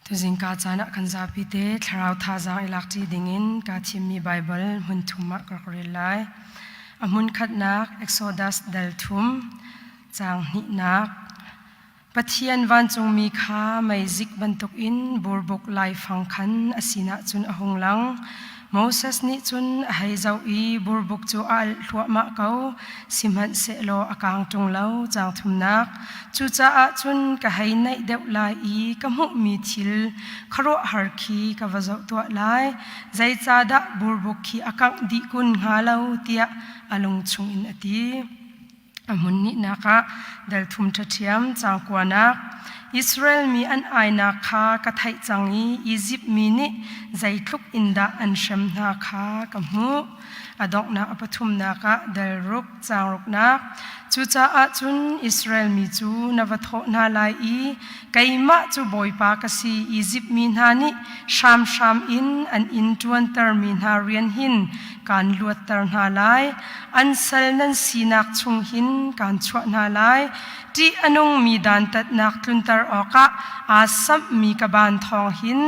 tu zingka chana kanzapi te tharau thazang ilakti dingin ka chinmi Bible mun thuma korkorilai amun khatnak Exodus dal thum chang ni nak pathian van chung mi kha mai zik bantuk in burbuk lai phang khan asina chun ahunglang Moses ni chun hai zau I burbuk chu al thua ma kau simhan se lo akang tung lau chang thum nak chu cha a chun ka hai nai deu lai I ka mu mi thil kharo har khi ka wazau to lai zai cha da burbuk khi akang di kun nga lau tia alung chung in ati amun ni naka dal thum thathiam chang kwanak Israel mi an aina kha ka thai changi Egypt mi ni zaitluk inda an sham na kha kamu adok na apathum na ka dal ruk chang ruk na chu cha a chun Israel mi chu navatho na lai I kaima chu boipa ka si Egypt mi na ni sham in an in tuan tar mi na rian hin kan luat tar na lai an sal nan sinak chung hin kan chwa na lai ti anung mi dan tat nak tluntar oka asam mi kaban thong hin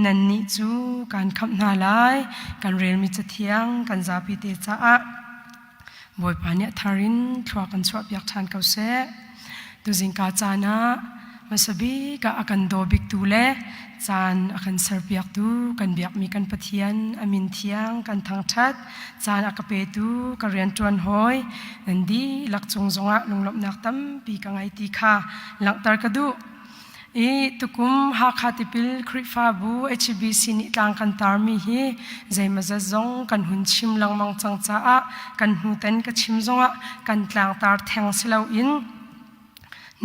nan ni chu kan kham na lai kan rel mi chathiang kan zapi te cha a boy pania tharin thwa kan chwa pyak than kau se tu jingka chana masabi ka akan dobik tu le chan akan serpiak tu kan biak mi kan pathian amin thiang kan thang that chan akape tu ka rian tuan hoi nandi lakchung zonga lunglop nak tam pi ka ngai ti kha langtar ka du I tukum Hakha tipil krifa bu HBC ni tlang kan tar mi hi zai maza zong kan hun chim lang mang chang cha a kan hu ten ka chim zonga kan tlang tar theng selo in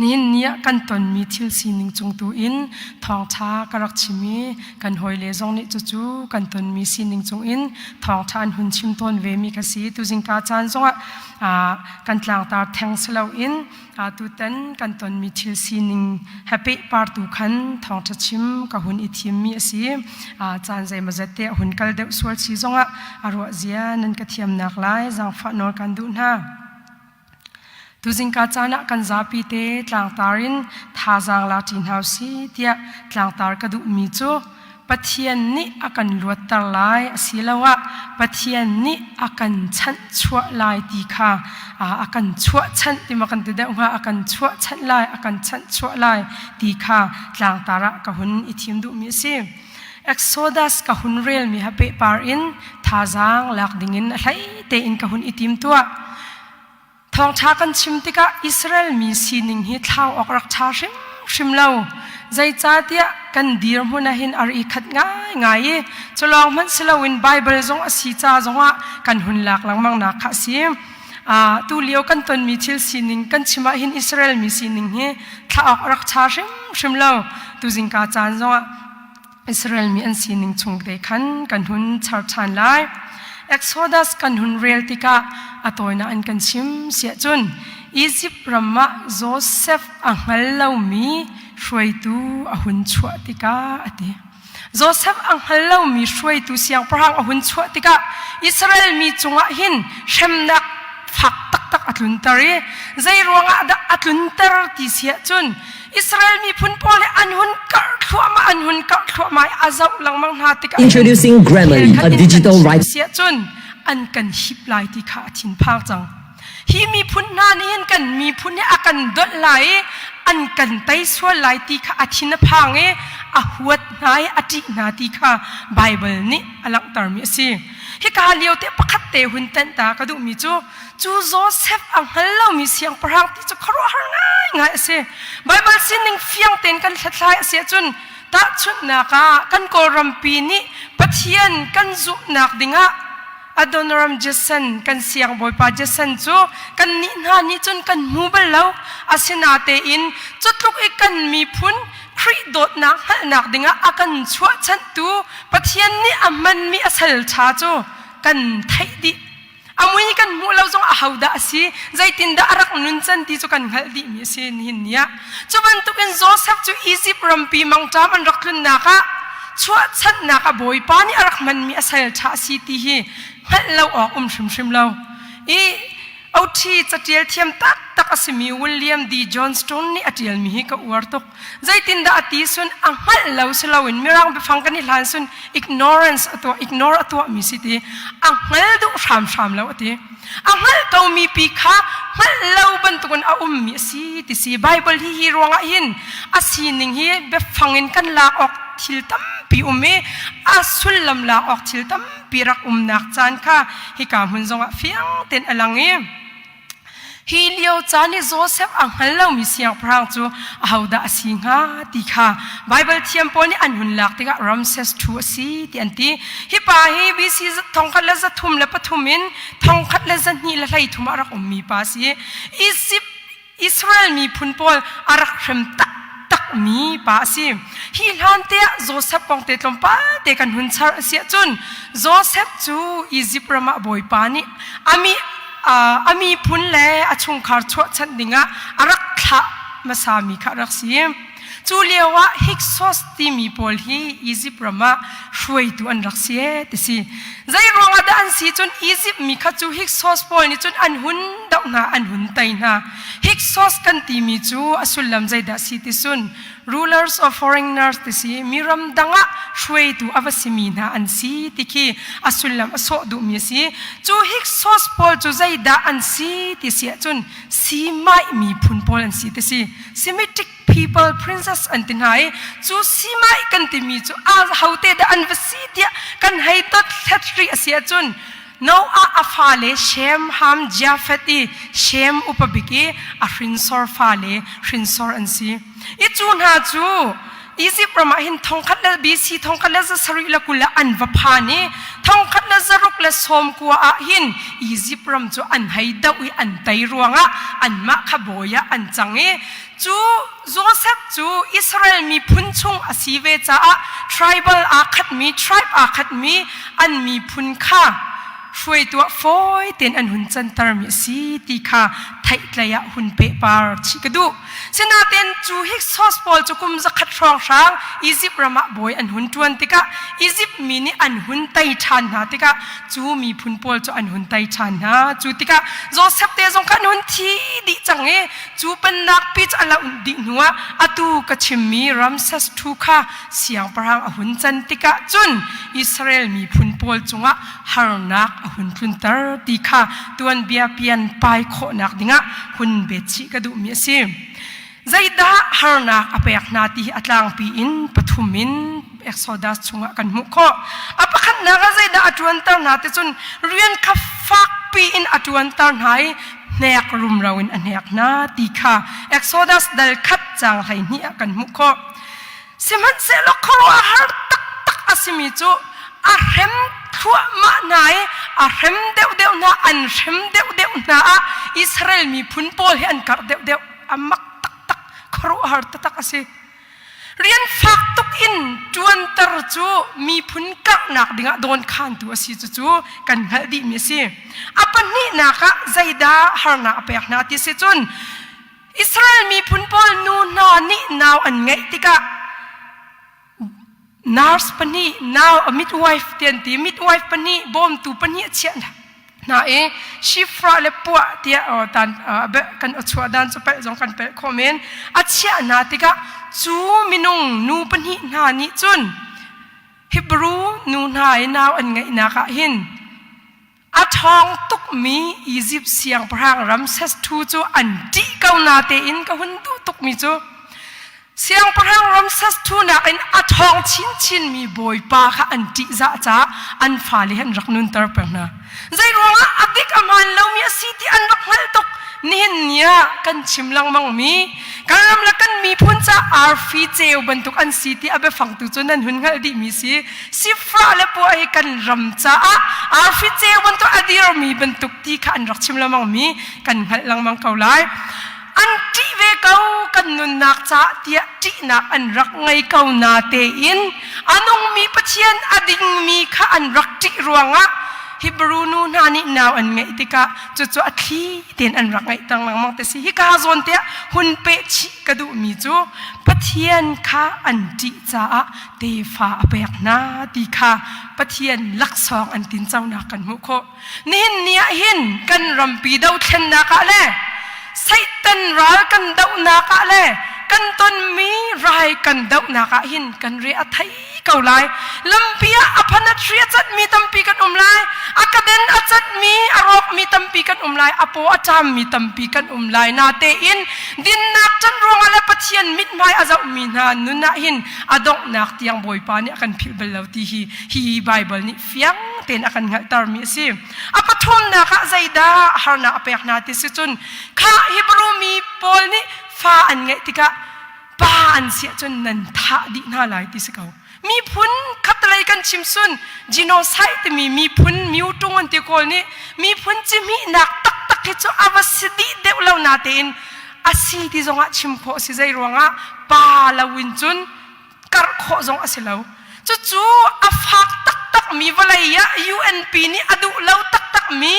nin nia kan ton mi thil sining chung tu in thong tha karak chimi kan hoile zong ni chu chu kan ton mi sining chung in thong than hun chim ton ve mi khasi tu jingka chan zonga kan tlang tar theng selo in tu tan kan ton mi thil sining happy par tu khan thong tha chim ka hun I thim mi asi chan zai mazate hun kal de swal chi zonga arwa zia nan ka thiam nak lai jang fa nor kan du na tu jingka chana kan zapi te tlang tarin thazang la tin hausi tia tlang tar ka du mi chu pathian ni akan luat tar lai asilawa pathian ni akan chan chua lai ti kha akan chua chan ti makan te da nga akan chua chan lai akan chan chua lai ti kha tlang tara ka hun I thim du mi si Exodus ka hun rel mi hape par in thazang lak dingin hlai te in ka hun I tim tua thong tha kan chim tika Israel mi sining hi thlau okrak tha shim lau zai cha tia kan dir huna hin ar I khat ngai cholong man silawin Bible zong asi cha zonga kan hun lak langmang na kha sim tu leo kan ton mi thil sining kan chima hin Israel mi sining hi thla okrak tha shim lau tu jingka chan zonga Israel mi an sining chung de khan kan hun char chan lai Exodus kan hun rel tika atoina an kan chim sia chun Egypt ramma Joseph angal lau mi shroi tu ahun chua tika ati Joseph angal lau mi shroi tu siang prang ahun chua tika Israel mi chunga hin shemna phak tak atluntari zai ronga da atluntar ti sia chun Israel mi phun pole anhun kar thua mai azau langmang na tika Introducing Grammarly, a digital rights sia chun an kan hip lai ti kha thin phang chang hi mi phun na ni hin kan mi phun he akan dot lai an kan tai so lai ti kha athin phang e a huat nai ati na ti kha Bible ni alang tar mi si hi ka leo te pakhat te hun tan ta ka du mi chu Joseph ang hallo mi siang parang ti chu kharo har ngai se Bible sining fiang ten kan thlai se chun ta chun na ka kan ko rampi ni pathian kan zu nak dinga Adonoram Jason kan siang boy pa Jason chu kan ni na ni chun kan mubal law asinate in chutluk e kan mi phun khri dot nak hal nak dinga akan chua chan tu pathian ni amman mi asal cha chu kan thai di amui kan mu law jong a hauda si zaitin da arak nun chan ti chu kan ngal di mi sin hin nia chuban tu kan Joseph chu Egypt rampi mang tam an raklun naka chua chan naka boy pa ni arak man mi asal cha si ti hi hal law ok shim law เอาที่จะเจียเทียมตักสิมีวิลเลียมดีจอห์นสโตนนี่อเจียลมีก็อวดตกใจตินดาตีส่วนอังฮัลเราเสลาวินมีรังไปฟังกันนี่หลานส่วน ignorance ตัว ignore ตัวมีสิทีอังฮัลดูชามแล้วทีอังฮัลเขามีปีขาฮัลเราบรรทุกเอามีสิที่สิไบเบิลที่รวงอินอาศินิงฮีไปฟังกันลาออกทิลตัมปีเมอาสุลลำลาออกทิลตัมปีรักนักจานค่ะฮิกามุนจงเฟียงเต็นอลังเอฮีเลียวจานี่โจเซฟอังฮัลเรามีเสียงพรางจูเอาดาสิงหาติค่ะไบเบิลเทียมปอนี่อันหุนลักติกะรัมเซสทูสีที่อันที่ฮิปาฮีบีซีทองคัดเลจะทุ่มและปฐุมินทองคัดเลจะนี่ละไหลทุ่มอารักมีภาษีอิสราเอลมีพุนปอลอารักเรมตักมีภาษีฮีลันเตียโจเซฟปองเตตลมป้าเตกันหุนชาเสียจุนโจเซฟจูอียิปต์ระมาบอยปานี่อามีพุนเล่อชงคาร์ชวชันดิงะอารักขะมาสามีคารักซีจูเลียวะฮิกซอสตีมีพอลฮีอียิปต์ระมาช่วยตัวอันรักเสียติสิใจรองอดอันซีจนอียิปต์มีข้าจูฮิกซอสพอลนี่จนอันหุนดอกนาอันหุนไตนาฮิกซอสกันตีมีจูอสุลลัมใจดาซีติสุน rulers of foreigners ติสิมีรำดังะช่วยตัวอวสิมีนาอันซีติคีอสุลลัมอโซดูมีสิจูฮิกซอสพอลจูใจดาอันซีติสิจนซีไม่มีพุนพอลอันซีติสิ Semitic people princess อันตินไฮจูซีไม่กันติมีจูอาเฮาเตดอันวสิเดียกันให้ตัดเทตรีเสียจนน้องอาฟาเลเชมฮัมจาเฟตีเชมอุปบิกีอารินซอร์ฟาเลรินซอร์อันซีอีจูนฮาจูอียิปต์ประมาหินทองคัดเลบีซีทองคัดเลจะสรุยละกุละอันวพานีทองคัดเลจะรุกเลสมกัวอาหินอียิปต์รำจูอันให้ดาวิอันไตรวงะอันมะขบอยะอันจังเอจูโจเซฟจูอิสราเอลมีพุนชุงอาศิเวจ้า tribal อาคัดมี tribe อาคัดมีอันมีพุนค่าช่วยตัวฟอยเต็นอันหุ่นจันทร์มีสีตีค่ะไทยเลยอะหุ่นเปปาร์ชิกดูเสนาเต็นจูฮิกซอสปอลจูกุมจะขัดรองช้างอียิปต์ระมาบอยอันหุ่นจวนติกะอียิปต์มีนี่อันหุ่นไตชันฮะติกะจูมีพุนปอลจูอันหุ่นไตชันฮะจูติกะโจเซฟเตจงกันหุ่นทีดิจังเอจูเป็นนักพิจารณาอุ่นดิหัวอตูกะชิมมีรัมเซสทูค่ะเสียงพระอันหุ่นจันติกะจุนอิสราเอลมีพุนปอลจงะฮาร์นักหุ่นพุนตาร์ติค่ะตัวนเบียเปียนไปโคนักดิงะหุ่นเบชิกะดูมีสิใจดาฮาร์นักอเปกนาตีอัตลางปีอินปฐุมินเอ็กโซดัสชงกันมุขอปะขันนักใจดาอจวนตาร์นาติจนเรียนขับฟักปีอินอจวนตาร์ไฮเนกรุมเราอินอันเนกนาติค่ะเอ็กโซดัสดัลขัดจางไฮนี่กันมุขสิมันเซลครัวฮาร์ตักอาสิมิจูอาเห็มทั่วมาไหนอาเห็มเดวนาอันเห็มเดวนาอิสราเอลมีพุนโปลอันกัดเดวอามักตักครัวฮาร์ตักอาสิเรียนฟักตุกอินจวนตรจูมีพุนกักนักดิ่งโดนขันตัวสิจูกันหัดดีมีสิอาปนี่นักใจดาฮาร์นาเปียกนาติสิจุนอิสราเอลมีพุนโปลนูนานี่นาวอันไงติกะnurse pani now a midwife tianti midwife pani bom tu pani chian na e shifra le pu tia o tan be kan ochwa dan so pe jong kan pe comment achia na tika chu minung nu pani na ni chun hebrew nu na e now an ngai na ka hin a thong tuk mi egypt siang prang ramses thu chu an ti kau na te in ka hun tu tuk mi chuเสียงพระรำสัสทูนักอินอัทองชินมีบอยปาค่ะอันติจ่าจ้าอันฟาลิหันรักนุนตร์เปนะใจรวงอัดิกอามันเรามีสิทธิอันรักหัลตกนี่เนี่ยกันชิมลังมังมีกันรำละกันมีพุนจ้าอาร์ฟีเจวบรรทุกอันสิทธิอาเบฟังตุจนันหุนหัลดีมีสิฟราและปัวให้กันรำจ้าอาร์ฟีเจวบรรทุกอดีรมีบรรทุกที่ค่ะอันรักชิมลังมังมีกันหัลลังมังเกาไลอันที่เวกเอากันนุนนักจ้าเตียที่นักอันรักไงเกานาเตอินอันองมีปะเชียนอดิงมีข้าอันรักจิรวงะ ฮิบรูนูนานินาวอันไงติกะจุอัฐีเตียนอันรักไงตั้งหลังมังเตสิฮิกาซอนเตะหุ่นเปชิกระดูมีจูปะเทียนข้าอันจิจ้าเตฟ้าเปียกนาตีข้าปะเทียนลักษองอันตินเจ้านากันมุโคนี่เนียหินกันรำปีดาวเทนนากะเล่ไซตันรัลกันดาวนากะเล่กันต้นมีรายกันดาวนากะหินกันเรียไทยเกาไลลำปีอภันทรีจัดมีตัมปีกันไลอากาเดนอาจัดมีอารมมีตัมปีกันไลอโปอาจามมีตัมปีกันไลนาเตอินดินนักจันรวงอะไรปัจเจียนมิดไม่อาจะมีนานุนาหินอดอกนักที่ยังบอยปานี่กันพิลเบลล์ที่ฮีไบเบิลนี่ฟียงเต็นอากันหัดตารมีสิอปทุมนักใจดาฮาร์นาอเปียกนาติสิจุนข้าฮิบรูมีปอลนี่ฟ้าอันไงติกะป้าอันเสียจนนันท่าดีน่าไหลติสเขามีพุนขัดอะไรกันชิมซุนจีโนไซต์มีพุนมิวตุงอันติโกลนี่มีพุนจิมีนักตักตักที่จะอวสดิเดวเลวนาเตนอาศัยที่จงอาชิมโคสิใจรวงอาป้าลาวินจุนกระโคจงอาศัยเลวจู่ๆอาฟักตักตักมีวลัยยะ UNP นี่อดุเลวตักตักมี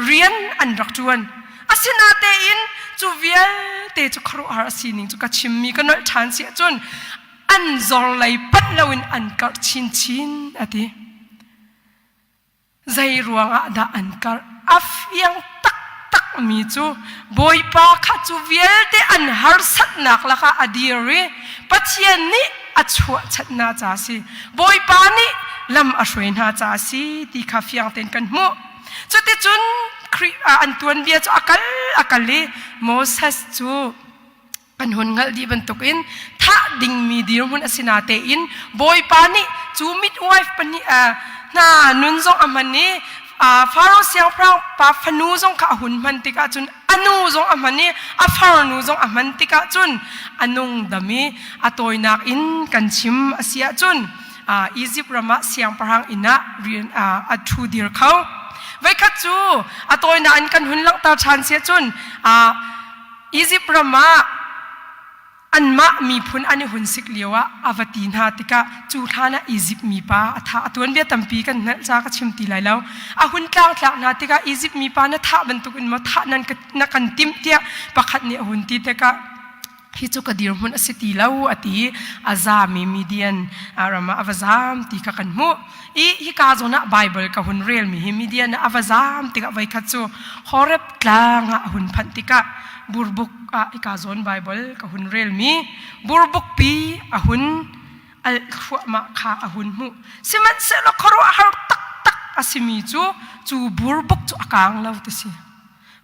เรียนอันรักจวนอาศัยนาเตนจู่เวียเตจุครูอาร์สินิงจู่กัชิมมีกันนอชันเสียจนอันจอลไลปัดลวินอันกัดชินอะทีใจรวงอาดาอันกัดอัฟยังตักตักมีจูบอยปาขัดจูเวลเตอันฮาร์สัตนักละค่ะอดีรีปัจเจียนนี้อัจฉริชัดนาจาซีบอยปานี้ลำอัจฉรินาจาซีที่ข้าฟียงเต็นกันมุจุดที่จุนอันตัวนเบียจูอักลีโมเสสจูกันหุ่นงัลดีบรรทุกอินถ้าดิ่งมีดีรุ่นอสินาเตอินบอยปานีจูมิดไวฟ์ปนีน่านุนซงอามันนี้ฟาโรเสียงพระปาฟนูซงข้าหุ่นมันติกาจุนอนูซงอามันนี้ฟาโรนูซงอามันติกาจุนอนุงดามีตัวนักอินกันชิมเสียจุนอียิปต์รามาเสียงพระอินะเรียนทูดีร์เขาไว้ขัดจูตัวนักอินกันหุ่นลังตาชันเสียจุนอียิปต์รามาอันมามีพุนอันนี้หุ่นสิกเลียวอวตีนาติกะจูท่านะอียิปต์มีป้าท่าตัวนี้ตั้มปีกันนั่นจากชิมตีไหลแล้วหุ่นกลางกลางนาติกะอียิปต์มีป้านะท่าบรรทุกอินมาท่านั้นนักกันติมเตียประคัดเนี่ยหุ่นตีติกะฮิจุกดีร์หุ่นอสิตีแล้วอติอาซามีเดียนรามาอวซามติกะกันมุฮิกาโซนะไบเบิลกับหุ่นเรียลมีเดียนอวซามติกะไว้ขัดจูฮอร์บกลางหุ่นพันติกะบูร์บุกอีกาโซนไบเบิลกับหุ่นเรียลมีบูร์บุกปีหุ่นอัลขวมาขาหุ่นมุสิมันเสลครัวฮาร์ตักตักอาศิมีจูบูร์บุกจูอากางเล่าตัวสิ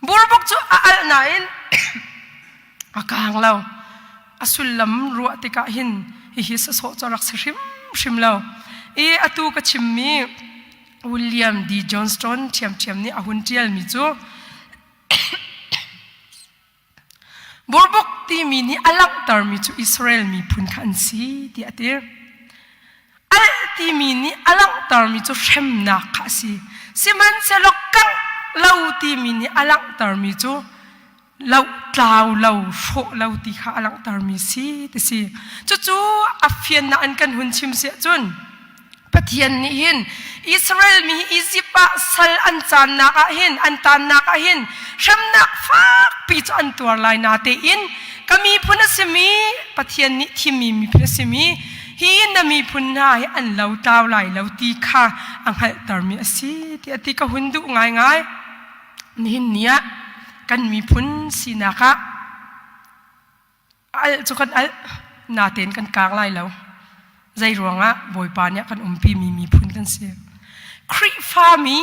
บูร์บุกจูอัลนายนอากางเล่าอสุลลัมรัวติกะหินฮิสโซจรักชิมเล่าอตูกชิมมีวิลเลียมดีจอห์นสตันเทียมนี่หุ่นเทียลมีจูบุรบุกที่มีนี่อลังตาร์มีจูอิสราเอลมีพุนขันซีที่อาทิตย์ที่มีนี่อลังตาร์มีจูเชมนักขัสีสิมันเสลกังเล่าที่มีนี่อลังตาร์มีจูเล่าเล่าเล่าโชเล่าที่ข้าอลังตาร์มีซีที่สิจู่อัฟยันนันกันหุ่นชิมเสียจุนปะเทียนนี่หินอิสราเอลมีอียิปต์สัลอันจานนักหินอันตานนักหินฉันนักฟักปีจอันตัวลายนาเตอินก็มีพุนสมีปะเทียนนี่ที่มีพุนสมีหินน่ะมีพุนหน้าอันเล่าตาวลายเล่าตีข้าอังหัลตาร์มีสิที่อติก็หุ่นดุง่ายนี่เนี่ยกันมีพุนสีนักจุกันนาเตนกันกลางลายแล้วใจรวงบอยปานเนี่ยกันปีมีพุนกันเสียคริฟามี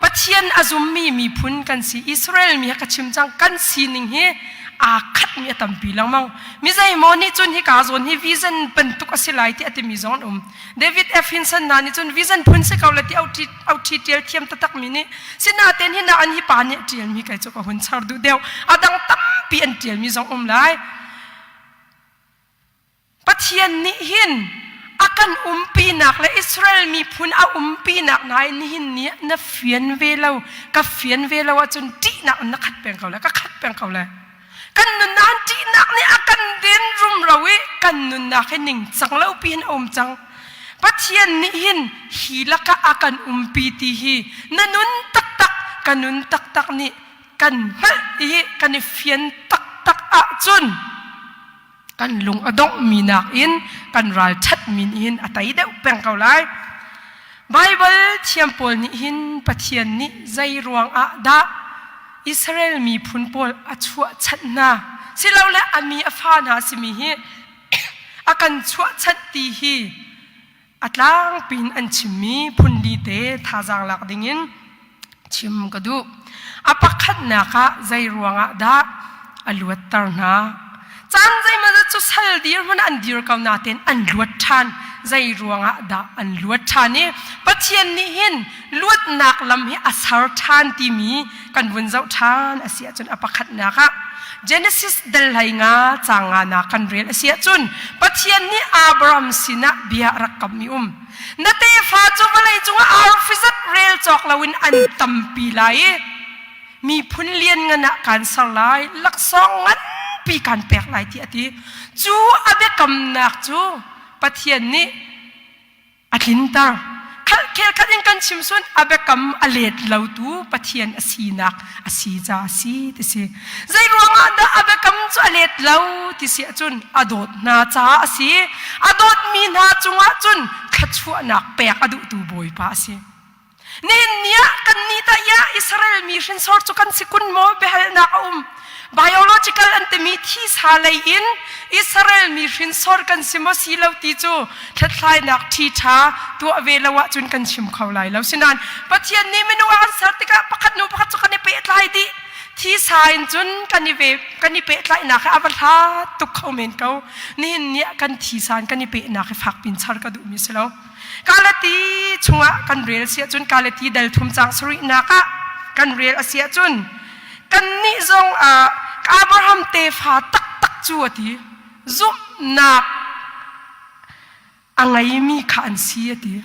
ปัจเจียนอาซุมมีพุนกันสิอิสราเอลมีฮักชิมจังกันสีนิงเฮอาคัดมีตั้มปีลังมังมิใจมอนี่จนฮิกาโซนฮิวิซันเป็นตุกสิไลที่อติมิซอนเดวิดเอฟฮินสันนานี่จนวิซันพุนเสกเอาละที่เอาทีเทียลเทียมตะตักมินี่สินาเตนฮินาอันฮิปานเนี่ยเทียลมีใครจุกหุ่นชาร์ดูเดียวอาดังตั้มปีอันเทียลมิซอนไลปัจเจียนนี่หินakan pinak le Israel mi pun pinak na inihin niya na fian velaw atun ti nak nakat peng kau la kakat peng kau la kan nun nan ti nak ni akan din rum rawi kan nun nak ning chang lau pian chang pathian ni hin hilaka akan umpiti hi nanun tak tak kanun tak tak ni kan hal hi kan fian tak tak a chun kan lung adong minak in kan ral chat min in atai deuh peng kau lai Bible thiampol ni hin pathian ni zai ruang a da Israel mi phunpol achua chatna silaula ami afan ha simi hi akan chua chat ti hi atlang pin an chimi phundi te thajang lak dingin chim kadu apakhat na ka zai ruanga da aluat tarna chan zai ma chu sal dir man an dir kam na ten an luat than zai ruanga da an luat than ni pathian ni hin luat nak lam hi asar than ti mi kan bun zau than asia chun apakhat na ka Genesis dalai nga changa na kan rel asia chun pathian ni Abraham sina bia rakam mi nate fa chu malai chunga arfisat rel chok lawin an tampi lai mi phun lian nga na kan salai laksong ngan pi kan pek lai ti ati chu abe kam nak chu pathian ni atlinta khel khatin kan chimsun abe kam alet lautu pathian asinak asija si ti si zai ruanga da abe kam chu alet lau ti si chun adot na cha asi adot mi na chunga chun khachu nak pek adu tu boi pa si nin nia kan ni ta ya Israel mission sort chu kan sikun mo behal na biological antemi thi salai in Israel mission sort kan simo silau ti chu thathlai nak thi tha tu avelawa chun kan chim khawlai lo sinan pathian ni menu an sartika pakhat nu pakhat chu kan pe tlai di thi sain chun kan ni pe tlai na kha avatha tu comment ko nin nia kan thi san kan ni pe na kha phak pin char ka du mi selo kalati chunga kan rel sia chun kalati dal thum chang suri na ka kan rel asia chun kan ni zong Abraham te fa tak tak chu ati zum na angai mi khan si ati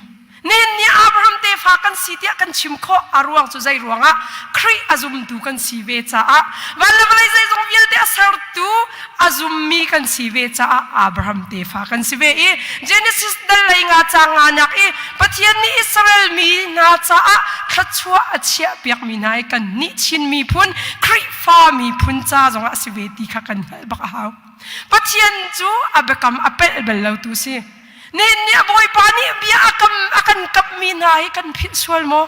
nen ni Abraham te fa kan si tia kan chimkho aruang chu zai ruanga khri azum tu kan si ve cha a walawai zai zong vil te asar tu azum mi kan si ve cha a Abraham te fa kan si ve e Genesis dalai nga changa nak e pathian ni Israel mi na cha a khachua achia piak mi nai kan ni chin mi phun khri fa mi phun cha zong a si ve ti kha kan bak haw pathian chu abekam apel belau tu si nen ni boy pani bia akan kap mi nai kan phit sual mo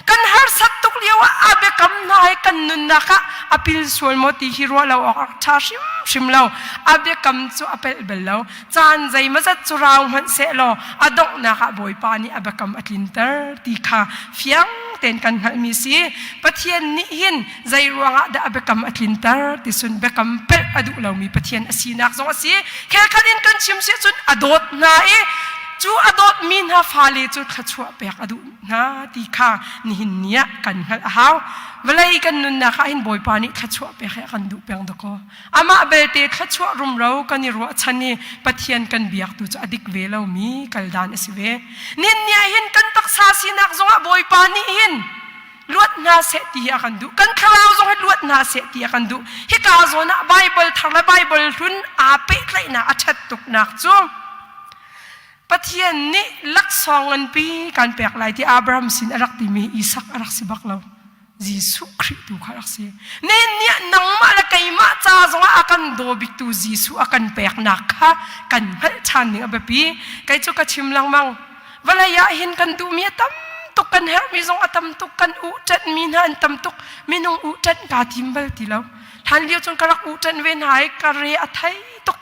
kan har satuk liwa abe kam nai kan nun naka apil sual mo ti hiro law tha shim law abe kam chu apel belaw chan zai ma za churang man se lo adok naka boy pani abe kam atlinter ti kha fiang ten kan hal mi si pathian ni hin zai ruanga da abe kam atlinter ti sun be kam pel adu law mi pathian asinak zong asi khel khanin kan chim se chun adot na e chu adot min ha fale chu khachua pek adu na ti kha ni hin nia kan hal haw walai kan nun na kha hin boy pani khachua pek kan du peng doko ama belte khachua rum ro kan ni ro chani pathian kan biak tu chu adik velo mi kaldan asive nin nia hin kan taksa sinak zonga boy pani hin luat na se ti akan du kan khalaw zong luat na se ti akan du hi ka zona Bible tharla Bible run a pe tlai na achat tuk nak chu pathian ni laksongan pi kan pek lai ti Abraham sin arak ti mi Isaac arak si baklaw Jesu Kristo kharak si nen nia nang ma la kai ma cha zonga akan do bik tu Jesu akan pek nak ha kan hal chan ni abapi kai chu ka chim lang mang walaya hin kan du mi tam tuk kan her mi zong atam tuk kan u tat mi na an tam tuk minung u tat ka timbal ti law than liu chung karak u tat ven hai ka re athai tuk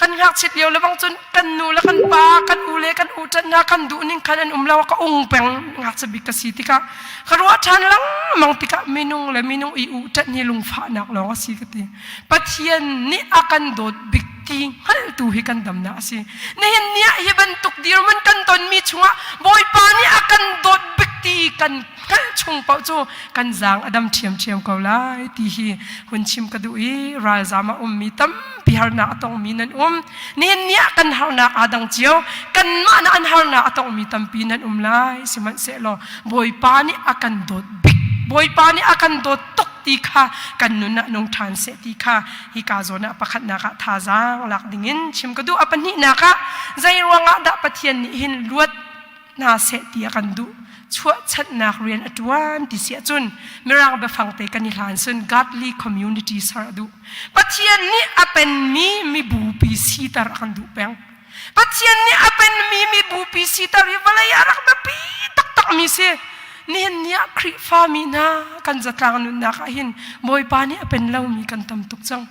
kan hak chit liu lawang chun kan nu la kan pa kan ule kan u tat na kan du ning kan an umlaw ka ung peng ngak chabi ka sitika kharwa than lang mang tika minung le minung i u tat ni lung fa nak lo si ka ti pathian ni akan dot bikti hal tu hi kan dam na si nen nia hi ban tuk dir man kan ton mi chunga boy pa ni akan dot bikti kan kan chung pau chu kan jang adam thiam ko lai ti hi hun chim ka du i ral zama mi tam pihar na atong minan nen nia kan har na adang chiao kan ma na an har na atong mi tam pinan lai siman se lo boy pa ni akan dot bik boy pa ni akan dot tuk ตีค่ะกันนุนนะนงทานเสตีค่ะฮิกาโซนะประคัดนักทาจางหลักดิ่งชิมก็ดูอปันนี่นักใจรวงดาปะเทียนนี่หินลวดนาเสตีกันดูชั่วชัดนักเรียนอัตวันที่เสียจนไม่รังไปฟังเตกันนิทานส่วน godly community สารดูปะเทียนนี่อเป็นมีบูปีสีตารักันดูแปงปะเทียนนี่อเป็นมีบูปีสีตาริวลายรักแบบปีตักมีเสนี่เนี่ยคริฟามีนากันจัดการนุนนักหินบอยปานี่เป็นเล่ามีกันทำตุกจัง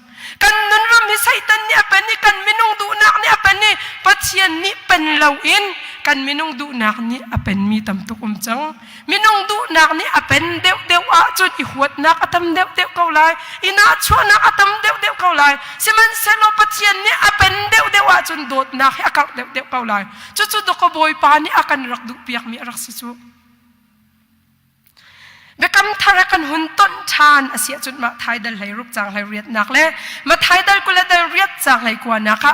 กันนุนรำมิไซตันเนี่ยเป็นนี่กันมินงดูนักเนี่ยเป็นนี่ปัจเจียนนี่เป็นเล่าอินกันมินงดูนักนี่เป็นมีทำตุกจังมินงดูนักนี่เป็นเดวอาจุดอีหัวนักทำเดวเขาเลยอินาชัวนักทำเดวเขาเลยสิมันเซโลปัจเจียนนี่เป็นเดวอาจุดโดดนักให้อากัดเดวเขาเลยจุดๆดอกบอยปานี่อากันรักดุเปียกมีรักสิจูเบคำทารักันหุ่นต้นชานอาเซียจุดมาไทยดัลไหลรูปจางไหลเรียดนักเล่มาไทยดัลกุลดัลเรียดจางไหลกว่านัก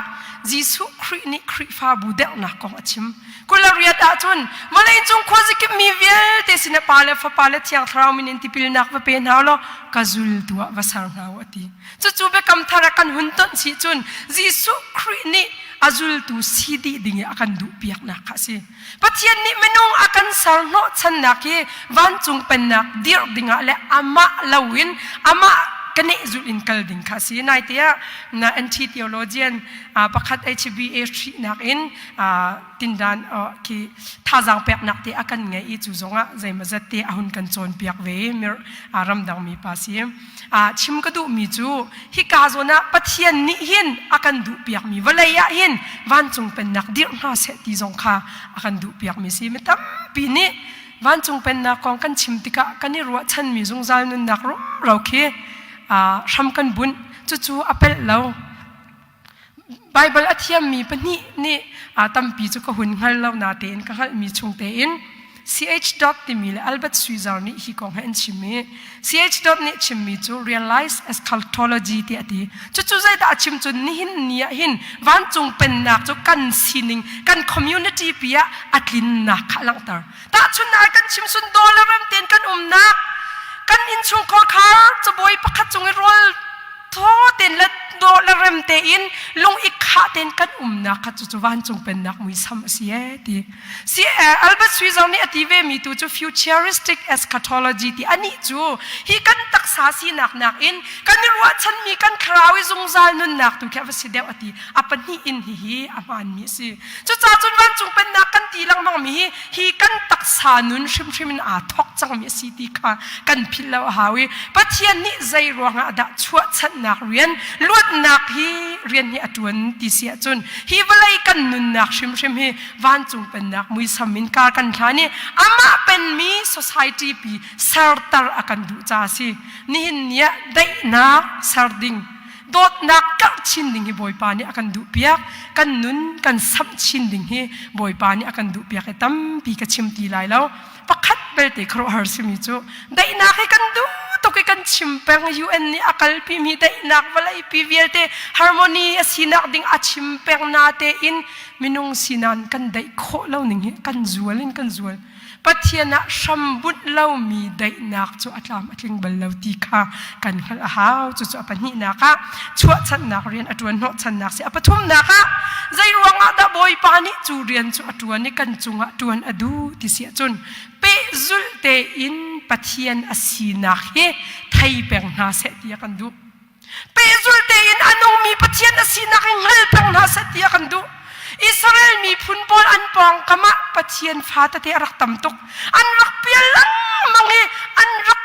จีสุครีนิครีฟาบูเดลนักของอาชิมกุลเรียดอาจุนมาเลยจงควาจิกิมีเวลเตสินปาเลฟปาเลที่ยังทราวมินินติพิลนักว่าเป็นเอาโลกาจุลตัววาสารนาวตีจู่ๆเบคำทารักันหุ่นต้นสิจุนจีสุครีนิอาจุลตัวสีดีดิ่งอากันดูเปียกนักสิปัจจัยนี้มนุษย์อากันสารโนชันนักวันจงเป็นนักเดียร์ดิ่งและอามาลาวินอามากันเนจุลินกัลดิ่งสินายเตียนะอันที่ theologian ประคัด HBC นักอินตินดานที่ท่าจังเปียกนักเตียอากันไงอีจูจงะใจมาจัดเตียอาหุนกันโจนเปียกเวมีรำดังมีภาษีชิมก็ดูมีจูฮิกาโซนะปัจจัยนี้หินอากันดูเปียกมีวลัยหินวันจงเป็นนักเดียร์น่าเสตีจงค่ะอากันดูเปียกมีสิไม่ตั้มปีนี้วันจงเป็นนักของกันชิมติกะกันนี่รัวชันมีจงใจนุนนักเราเคทำกันบุญจู่ๆอเปลเราไบเบิลอธิยมมีปนี่นี่ตั้มปีจุกหุ่นหัลเรานาเตนก็หัลมีชงเตน ch dot ที่มีเลยอัลบัตสุยซาร์นี่ฮิกองเห็นชิมี ch dot นี่ชิมีจู่ realize eschatology ที่อดีจู่ๆใจตาชิมจุนนี่หินเนี่ยหินวันจงเป็นนักจู่กันสินิงกัน community ปีอะอัดลินนักขลังตาตาชุนนายกันชิมสุนโดลเริ่มเต้นกันนักกันอินชงคอคาร์จะบอยประคัดจงรอลท้อเต้นและโดละเริ่มเต้นลงอีกขาเต้นกันนักจู่ๆวันจงเป็นนักมุยซ้ำเสียทีเสียอัลบัตสุยซาร์นี่อธิเวมีตัวจู่ futuristic eschatology ที่อันนี้จู่ฮีกันตักษาสีนักอินกันนี่ว่าฉันมีกันคราวจงใจนุนนักตัวแค่ว่าสิเดียวอธิอปันนี่อินฮีอามันมีสิจู่ๆจนวันจงเป็นนักกันตีลังมังมีฮีกันตักษานุนชิมอาทอกจังมีสิที่ค่ะกันพิลาวหาวิปัจจัยนี้ใจรวงอาดัชวชันนักเรียนลวดนักฮีเรียนฮีอตวนที่เสียจนฮีวลัยกันนุนนักชิมฮีวันจงเป็นนักมุยสมินการกันท่านี่อามาเป็นมี society ปีสารตาอากันดูจ้าสินี่เนี่ยได้นักสารดิ่งโดดนักกัดชินดิ่งฮีบอยปานี่อากันดูเปียกกันนุนกันซับชินดิ่งฮีบอยปานี่อากันดูเปียกตั้มปีกชิมตีไลแล้วประคัดเบลติครอฮาร์ซิมิจูได้นักให้กันดูตุกกันชิมเปงยูเอ็นนี่อากาศพิมีได้นักวลัยพิเวลเตฮาร์โมนีสินักดิ่งอาชิมเปงนาเตอินมินุงสินันกันได้โคเล่าหนึ่งกันจวลินกันจวลปัจเจียนะชัมบุตเล่ามีได้นักจู่อัตลามอัตลิงบัลเลวตีค่ะกันขลาหาวจู่ปัญญินักะชั่วชันนักเรียนอัตวันโนชันนักเสียปฐุมนักะใจรวงอาดาบอยปานิจู่เรียนจู่อัตวันนี่กันจุงอัตวันอดูที่เสียจนเปจุลเตอินปัจเจียนอสีนักเฮไทยเปงนาเสตีกันดูเปจุลเตอินอนุมีปัจเจียนอสีนักเฮงเฮลเปงนาเสตีกันดูอิสราเอลมีพุนบอลอันปองกามะปัจเจียนฟ้าตะเตรักตั้มตุกอันรักเปียลังมังเฮอันรัก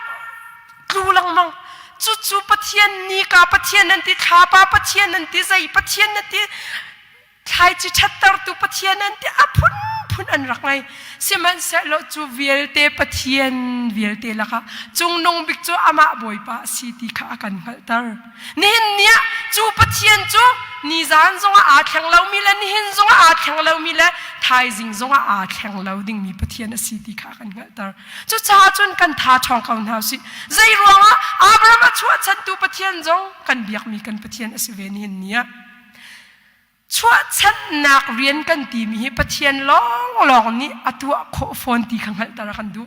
กลูลังมังจู่ปัจเจียนนี่กาปัจเจียนนันติขาปาปัจเจียนนันติใจปัจเจียนนันติไทยจิตชัดตร์ตุปัจเจียนนันติอภุนอันรักไงเสียมันเสร็จแล้วจู่เวลเตปัจเจียนเวลเตละค่ะจงนงบิกจู่อามาบอยปะสิติขากันขัดตร์นี่เนี่ยจู่ปัจเจียนจู่นี่จานจงอาแข็งเรามีแล้วนี่หินจงอาแข็งเรามีแล้วไทยจิงจงอาแข็งเราดิ่งมีปัจเจียนสิติขากันขัดตร์จู่ชาจนกันท่าช่องเขาหน้าสิใจรวงอาบรามาชั่วฉันตัวปัจเจียนจงกันเบียกมีกันปัจเจียนสิเวนี่เนี่ยชั่วฉันนักเรียนกันตีมีปัจเจียนลองนี่อัตัวโคฟอนตีขังหันตากันดู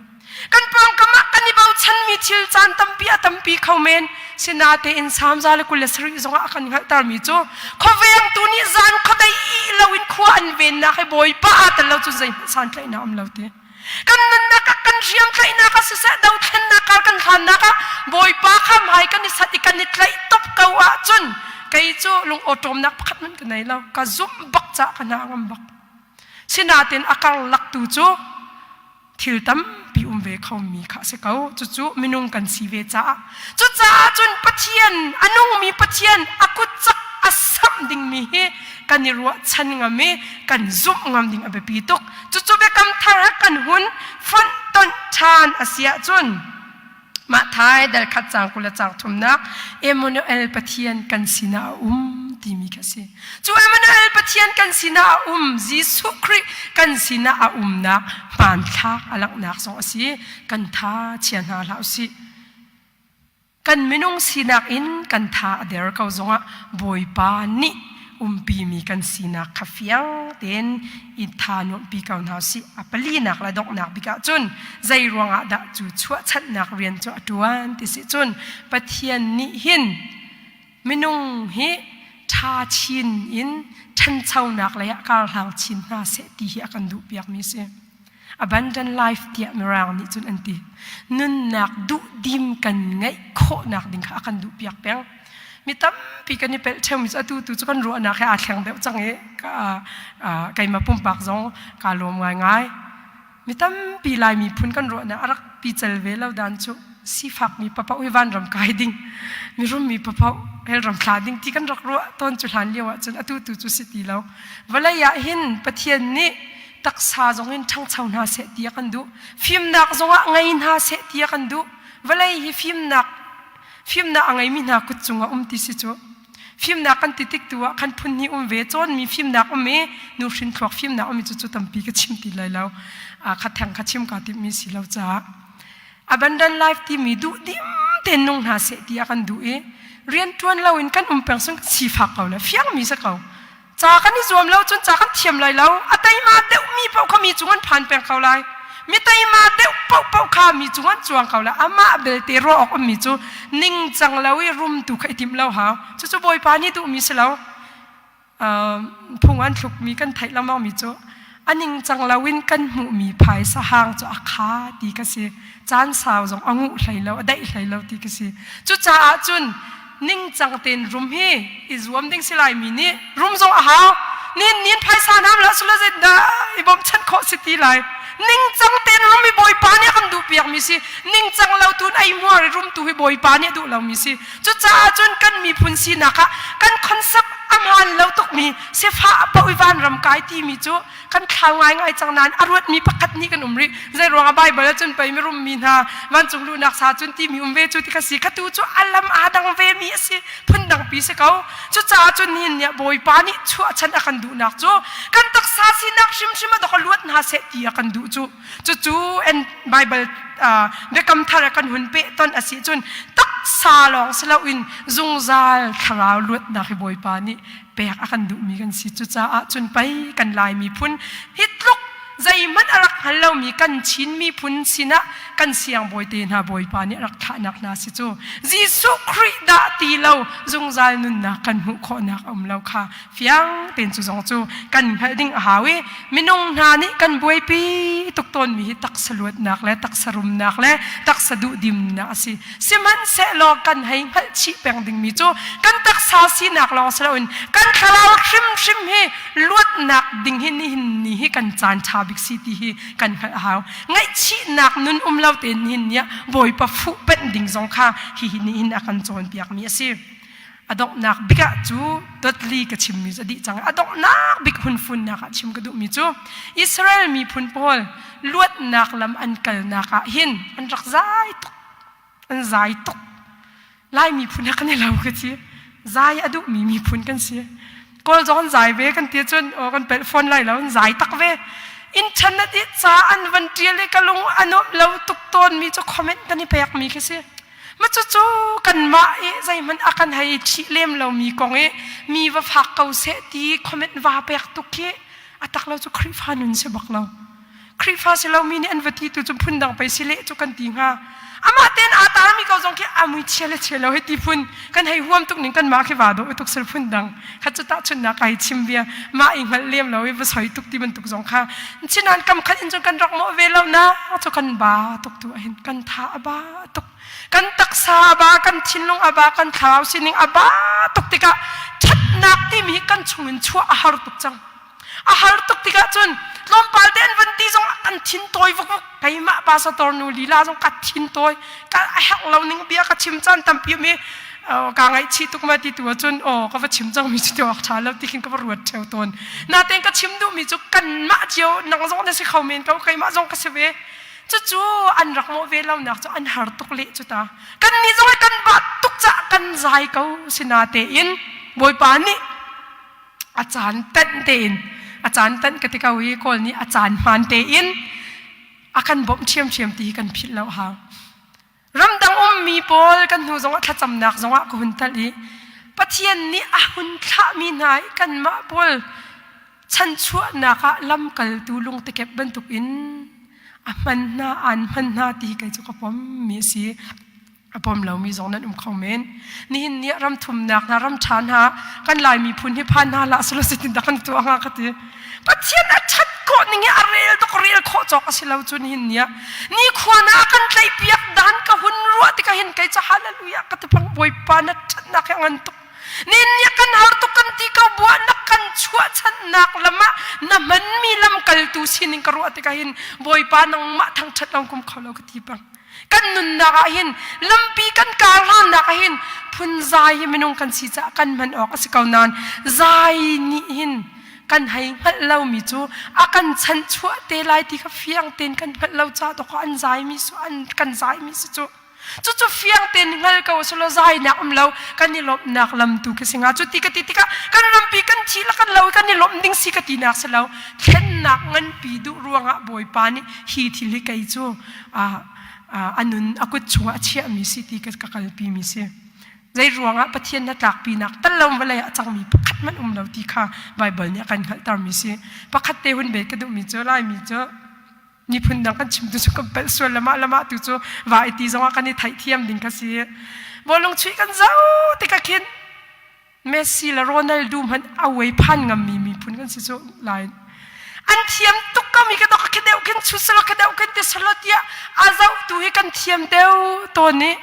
กันปองกะมะกัน ni bau chan mi thil chan tampi khau men sinate in samza le kul sri zonga akan ngal tar mi chu khoweng tu ni zan khodai lawin khu an ven na khai boy pa atal lo chu zai san tlai na am lo te kan nan na ka kan riam tlai na ka sa dau thlen na ka kan khan na ka boy pa kham hai kan ni sat ikan ni tlai top ka wa chun kai chu lung otom nak pakhat man kan nai lo ka zum bak cha kana ngam bak sinaten akal lak tu chu thil tam pi ve khau mi kha se kau chu minung kan si ve cha chu cha chun pathian anung mi pathian akut chak asam ding mi he kan ni ruwa chan ngame kan zum ngam ding abe pi tok chu be kam thar kan hun fon ton chan asia chun ma thai dal khat chang kula chang thumna Emmanuel pathian kan sina timi kasi chu Emmanuel pathian kan sina Jisu Christ kan sina na pan thak alak nak song asi kan tha chian ha lau si kan minung sinak in kan tha der kau zonga boy pa ni pi mi kan sina khafiang ten in tha no pi kau na si apali nak la dok nak bi ka chun zai ruanga da chu chua chat nak rian chu atuan ti si chun pathian ni hin minung hi tha chin in than chau nak la ya kal hal chin na se ti hi akan du piak mi se abundant life tia mirang ni chun anti nun nak du dim kan ngai kho nak ding kha akan du piak peng mi tam pi kan ni pel chem mi atu tu chu kan ro na kha a thleng deuh chang e ka kai ma pum pak zong ka lom ngai mi tam pi lai mi phun kan ro na arak pi chal ve lo dan chu si phak mi papa ui van ram kai ding mi rum mi papa hel ram thla ding ti kan rak ro ton chu hlan lewa chun atu tu chu si ti lo walaya hin pathian ni taksa zongin thang chau na se tia kan du phim nak zonga ngai na se tia kan du walai hi phim na angai mi na kut chunga ti si chu phim na kan titik tuwa kan phun ni ve chon mi phim na me nu hrin thlok phim na mi chu tampi ka chim ti lai lo khathang khachim ka ti mi si lo cha abundant life ti mi du dim ten nong na se tia kan du e rian tuan lo in kan peng sung chi phak kau la fiang mi sa kau cha kan ni zuam lo chun cha kan thiam lai lo atai ma deu mi pau kha mi chungan phan peng kau lai mi tai ma deu pau kha mi chungan chuang kau la ama bel te ro ok mi chu ning chang lawi rum tu khai tim lo ha chu boy pa ni tu mi se lo phungan thluk mi kan thai lamang mi chu aning chang lawin kan mu mi phai sa hang chu akha ti ka se chan saw jong angu hlai lo dai hlai lo ti ka se chu cha chun ning chang ten rum hi izuam ding silai mi ni rum zo a ha nin phai sa nam la sula je da ibom chan kho city lai ning chang ten rum mi boy pa ni kan du piak mi si ning chang lo tun ai mo rum tu hi boy pa ni du lo mi si chu cha chun kan mi phun si na ka kan concept amhan lo tok mi se pha pa uivan ram kai ti mi chu kan khang ngai chang nan arwat mi pakat ni kan umri zai ronga bible chun pai mi rum mi na wan chung lu nak sa chun ti mi ve chu ti ka si ka tu chu alam adang ve mi si phun dang pi se kau chu cha chun nin ya boy pa ni chu chan akan du nak chu kan tak sa si nak shim da ko luat na se ti akan du chu and bible be kam thara kan hun pe ton asi chun tak sa long selo in zungzal tharau luat na ki boy pa ni pek akan du mi kan si chu cha a chun pai kan lai mi phun hitluk zai man arak hallo mi kan chin mi phun sina kan siang boy te na boy pa ni arak tha nak na si chu Jisu Christ da ti lo zungzal nun na kan hu kho nak lo kha fiang ten chu zong chu kan halding hawi minung na ni kan boy pi tuk ton mi tak saluat nak le tak sarum nak le tak sadu dim na si siman se lo kan hai hal chi peng ding mi chu kan tak sa si nak lo salon kan khalal shim he luat nak ding hin ni hi kan chan cha big city hi kan haw ngai chi nak nun lau ten hin nia boy pa fu pen ding zong kha hi ni in akan chon piak mi asi adok nak bika chu totli ka chim mi jadi chang adok nak bik hun fun nak chim ka du mi chu Israel mi phun pol luat nak lam an kal naka hin an rak zai tok lai mi phun kan lau ka chi zai adu mi phun kan si kol zon zai ve kan ti chun o kan pel phone lai lau zai tak ve internet it sa an van tiale kalung anop lo tuk ton mi chu comment kan ni pek mi kese ma chu kan ma e zai man akan hai thi lem lo mi kong e mi wa phak kau se ti comment wa pek tu ke atak lo chu khrifa nun se bak lo khrifa se lo mi ni an vati tu chu phun dang pai sile chu kan ti nga อามาเต้นอาตามีเขาจงแค่อามุยเชลเชลเอาให้ตีพุ่นกันให้ห่วมตุกหนึ่งกันมาแค่ว่าโดตุกเสือพุ่นดังขัดจุดตาชนนักไอชิมเบียมาอิงหัดเลี้ยมเราไอ้ภาษาตุกที่มันตุกจงค่ะฉะนั้นกำขัดอินจงกันรักโมเวลแล้วนะจงกันบาตุกตัวเห็นกันท่าบาตุกกันตักซาบากันชินลงอาบากันข่าวสินิงอาบาตุกติกะชัดนักที่มีกันชงอินชัวอาหารตุกจังอาหารตุกติกะจนลมปาเดนวันที่จงกันทินตัวฟุกไก่มาบาสตอร์นูลีลาจงกัดทินตัวกันหักเราหนึ่งเบียกัดชิมจันตั้มพิมีกางไอชีตุกมาที่ตัวจนก็ว่าชิมจังมีจุดออกชาแล้วที่กินก็รวดเทวตนนาเต็งก็ชิมดูมีจุกันมาเจียวนังจงได้สิเขาเมนเขาไก่มาจงก็เสวจู่อันรักโมเวลเราหนักจู่อันหาตุกเละจุดตากันนี่จงกันบาตุกจะกันใจเขาสินาเตอินบอยปานี่อาจารย์เต้นเต้นอาจารย์ตั้งกติกาวิโกลนี้อาจารย์มันเตอินอาการบ่มเชียมตีกันผิดแล้วฮะรำดังมีโพลกันหูจงว่าขจำหนักจงว่ากุนตลีปะเทียนนี้หุนทะมีนายกันมาโพลฉันชั่วนักลำกัลตูลงตะเก็บบรรทุกอินมันน่าอ่านมันน่าตีกันจุกผมมีสีผมเรามีสองนั้นคอมเมนต์นี่เนี่ยรำทุ่มหนักนะรำชานฮะกันลายมีพุนที่พันฮาละสุรสิตินดักันตัวงาคติปัจเจียนชัดโกนี่เงี้ยอะไรตกเรียลโคจอกสิเราจุนหินเนี่ยนี่ขวานากันไล่เปียกดันกับหุ่นรัวที่ก็เห็นไก่จะฮาเลลูยาก็จะพังบอยปานัดชัดนักอย่างนั้นตุกนี่เนี่ยกันหาตุกันที่เขาบัวนักกันชั่วชัดนักละมะน้ำมันมีลำกัลตูสินิงกรัวที่ก็เห็นบอยปานังมะทั้งชัดลองกุมเขาเราก็ที่ปังกันนุนนักเห็นลำปีกันการันนักเห็นพุ่นใจไม่นงกันสิจะกันมันออกสิเขานานใจนี่เห็นกันให้หัดเรามีจูอากันฉันชั่วเตลัยที่เขาเฟียงเต้นกันหัดเราจ้าตัวเขาอันใจมีส่วนกันใจมีส่วนจู่เฟียงเต้นงั้นก็ว่าสุดใจนักเรากันนี่ลบนักลำตูกสิงาจู่ติกติกกันลำปีกันทีละกันเรากันนี่ลบดิ้งสิกตินักเสเราเข็นนักงั้นปีดูรวงอ่ะบอยปานี่ฮีทีลิกไอจูอันนั้นอากุชัวเชี่ยมีสิที่กับกัลปีมีสิใจรวงอ่ะปะเทียนนักหลักปีนักตั้งลมเวลาจังมีประคัดมันเราที่ข้าไบเบิลเนี่ยกันขัดตามมีสิประคัดเตวันเบกกระดูมีเจอไล่มีเจอนี่พุ่นดังกันชิมตัวสุกเป็นส่วนละมาตัวโจว่าไอตีจังว่ากันนี่ไทยเทียมดิ่งกันสิบอลลงช่วยกันเจ้าติกะคินเมสซี่และโรนัลโดมันเอาไว้พันกับมีพุ่นกันสิโจไลน์อันเทียมตุกก็มีกันตอกกันเดียวกันชุดสลักกันเดียวกันเดสลัดยาอาเจ้าตัวให้กันเทียมเดียวตัวนี้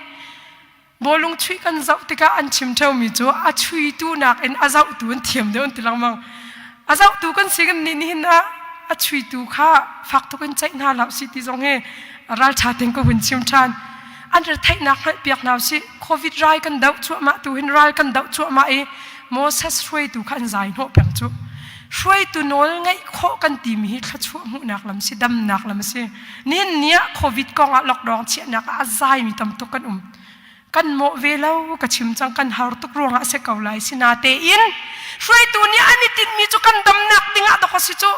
บอลลงช่วยกันเจ้าติกะอันชิมเท่ามีโจอาช่วยตัวนักเอ็นอาเจ้าตัวเทียมเดียวอันที่ลังมังอาเจ้าตัวกันสิกันนี่นะอาช่วยตัวข้าฝากตัวกันใจน่าลับสิที่ตรงเฮรัลชาติงก็หุ่นชิมชานอันเดอร์ไทยนักให้เปียกหนาวสิโควิดไรกันเดาชัวมาตัวเห็นไรกันเดาชัวมาโมเสสช่วยตัวกันใจโน่เปียงจูช่วยตัวน้อยไงโคกันตีมีขชัวมุนักลำสิดำนักลำสินี่เนี่ยโควิดกองล็อกดาวน์เชียนักอาใจมีตำตุกันกันโมเวลาก็ชิมจังกันหาตุกรวงอาเสกเอาไลสินาเตอินช่วยตัวนี้อันนี้ติดมีจุกันดำนักดิ่งอาดอกสิจู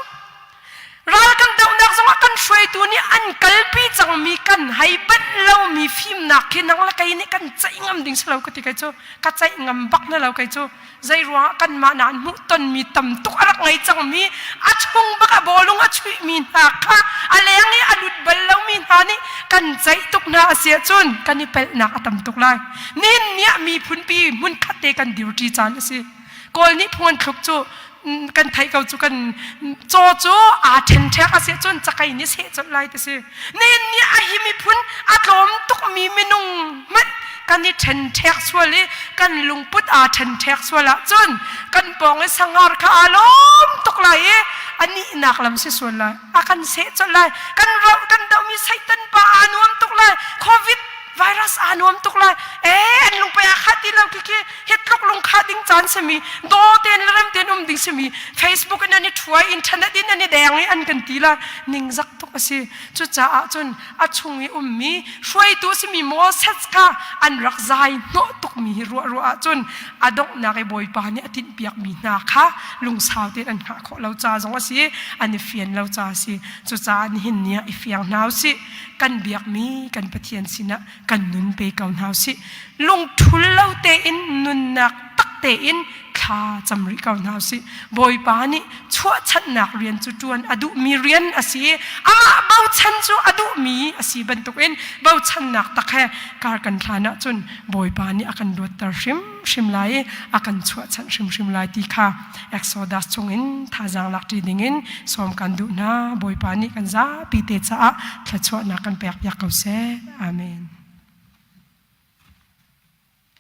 รัลกันเดานักจังกันช่วยตัวนี้อันกัลปีจังมีกันให้เป็นเรามีฟิล์มนักที่นังละกันนี่กันใจงามดิ่งสลาวก็ติดกันจูกันใจงามบักนั่นเรากันจูใจรัวกันมานานมุตันมีตำตุกอะไรไงจังมีอาชงบักบอลงอาช่วยมีนักค่ะอะไรอย่างนี้อดุดเบลเรามีนานี่กันใจตุกนาเสียจนกันนี่เป็นนักตำตุกไล่นี่เนี่ยมีพุ่นปีมุนคัดเตกันดิวจีจานสิกอลนี้พวนคลุกจูกันไทยเขาจูกันโจโจอาเทนเทกเสียจนจะไกนี่เสียจนไล่แต่สินี่เนี่ยอาหิมีพุ่นอาลมตุกมีเมนุงมันกันนี่เทนเทกส่วนเลยกันลุงพุทธอาเทนเทกส่วนละจนกันปองไอ้สังหารข้าอารมณ์ตุกไล่อันนี้นักลำเสียส่วนไล่อากันเสียจนไล่กันเรากันเดามีไซตันปาอนุมตุกไล่โควิดไวรัสอนุมตุกไล่อันลงไปอาคาติเราคิดเฮ็ดลูกลงคาดิ้งจานสมีโดเตนเริ่มเตนดิ้งสมีเฟซบุ๊กอันนี้ทัวร์อินเทอร์เน็ตอันนี้แดงอันกันตีละนิ่งจักตุกสิจุดจ้าจนอาชงมีช่วยตัวสิมีโมเสสค่ะอันรักใจโนตุกมีรัวจนอดกนักไอ้บอยปานี่อตินเปียกมีนาค่ะลุงสาวเตนอันหาขอเราจ้าจังว่าสิอันนี้เฟียนเราจ้าสิจุดจ้าอันเห็นเนี่ยไอ้เฟียงนาวสิกันเบียกมีกันปะเทียนสินะกันนุนไปเกาหนาวสิลงทุนเราเตอินนุนนักตักเตอินข ทาจำริเก่าหนาวสิบอยปานี่ชั่วชันนักเรียนจุดจวนอดุมีเรียนอสีอามาเบาชันจูอดุมีอสีบรรทุกเอ็นเบาชันนักตะแคการกันทานะจนบอยปานี่อากันดวดตาชิมไลอากันชั่วชันชิมไลตีค่ะเอ็กโซดัสจงอินท่าจางลักจีดิงินสวมกันดูนะบอยปานี่กันจ้าปีเตจ้าทะชั่วนักกันเปียกเก่าเสอาเมน